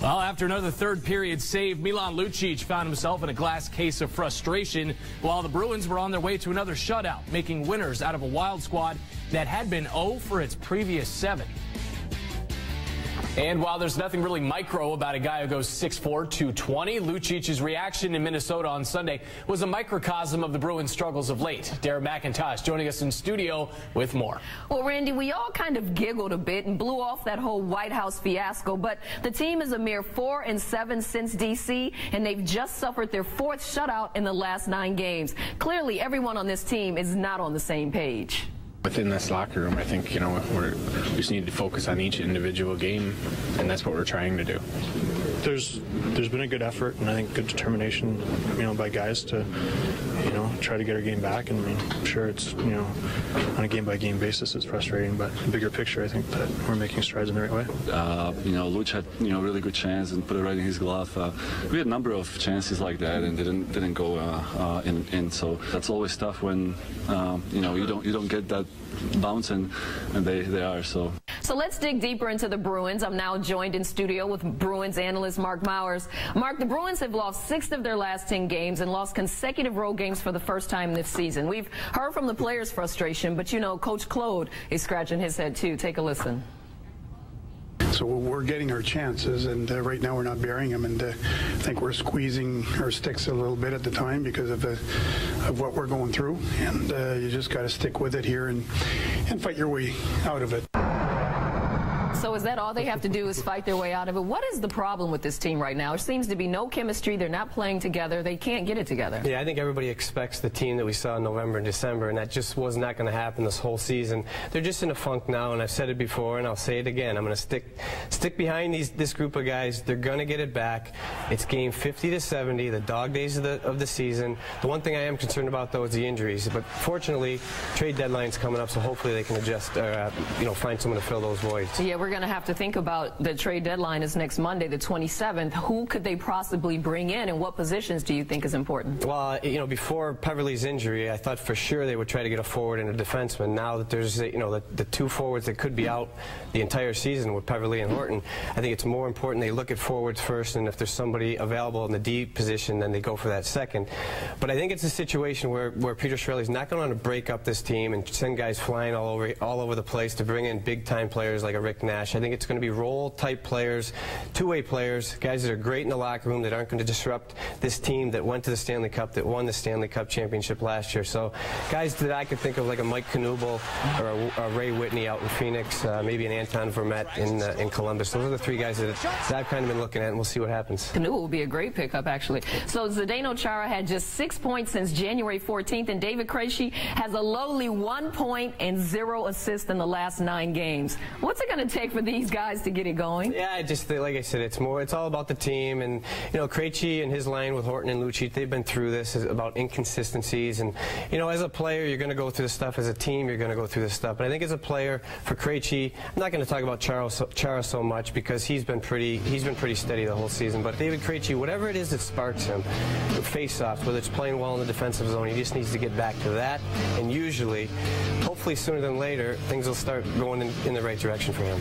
Well, after another third period save, Milan Lucic found himself in a glass case of frustration while the Bruins were on their way to another shutout, making winners out of a Wild squad that had been 0 for its previous 7. And while there's nothing really micro about a guy who goes 6'4", 220, Lucic's reaction in Minnesota on Sunday was a microcosm of the Bruins' struggles of late. Darren McIntosh joining us in studio with more. Well, Randy, we all kind of giggled a bit and blew off that whole White House fiasco, but the team is a mere 4-7 since D.C., and they've just suffered their 4th shutout in the last 9 games. Clearly, everyone on this team is not on the same page. Within this locker room, I think, we just need to focus on each individual game, and that's what we're trying to do. There's been a good effort and I think good determination, by guys to, try to get our game back. And I'm sure it's, on a game-by-game basis, it's frustrating, but the bigger picture, I think that we're making strides in the right way. Luch had, really good chance and put it right in his glove. We had a number of chances like that and didn't go in. So that's always tough when, you don't get that bounce, and they are. So let's dig deeper into the Bruins. I'm now joined in studio with Bruins analyst Mark Mowers. Mark, the Bruins have lost 6 of their last 10 games and lost consecutive road games for the first time this season. We've heard from the players' frustration, but Coach Claude is scratching his head too. Take a listen. So we're getting our chances, and right now we're not burying them, and I think we're squeezing our sticks a little bit at the time because of what we're going through, and you just got to stick with it here and fight your way out of it. So is that all they have to do is fight their way out of it? What is the problem with this team right now? There seems to be no chemistry. They're not playing together. They can't get it together. Yeah, I think everybody expects the team that we saw in November and December, and that just was not going to happen this whole season. They're just in a funk now, and I've said it before, and I'll say it again. I'm going to stick behind this group of guys. They're going to get it back. It's game 50 to 70, the dog days of the season. The one thing I am concerned about, though, is the injuries. But fortunately, trade deadline's coming up, so hopefully they can adjust, find someone to fill those voids. Yeah, we're going to have to think about the trade deadline is next Monday, the 27th. Who could they possibly bring in, and what positions do you think is important? Well, before Peverley's injury, I thought for sure they would try to get a forward and a defenseman. Now that there's, the 2 forwards that could be out the entire season with Peverley and Horton, I think it's more important they look at forwards first, and if there's somebody available in the D position, then they go for that second. But I think it's a situation where Peter Chiarelli's not going to break up this team and send guys flying all over the place to bring in big-time players like a Rick Nash. I think it's going to be role-type players, two-way players, guys that are great in the locker room that aren't going to disrupt this team that went to the Stanley Cup, that won the Stanley Cup championship last year. So guys that I could think of like a Mike Knuble or a Ray Whitney out in Phoenix, maybe an Antoine Vermette in Columbus. Those are the 3 guys that I've kind of been looking at, and we'll see what happens. Knuble will be a great pickup, actually. So Zdeno Chara had just 6 points since January 14th, and David Krejci has a lowly 1 point and 0 assists in the last 9 games. What's it going to take for these guys to get it going? Yeah, I just like I said, it's all about the team, and Krejci and his line with Horton and Lucic, they've been through this about inconsistencies, and as a player you're going to go through this stuff, as a team you're going to go through this stuff. But I think as a player for Krejci, I'm not going to talk about Chara so much because he's been pretty steady the whole season. But David Krejci, whatever it is that sparks him, face-offs, whether it's playing well in the defensive zone, he just needs to get back to that, and usually, hopefully sooner than later, things will start going in the right direction for him.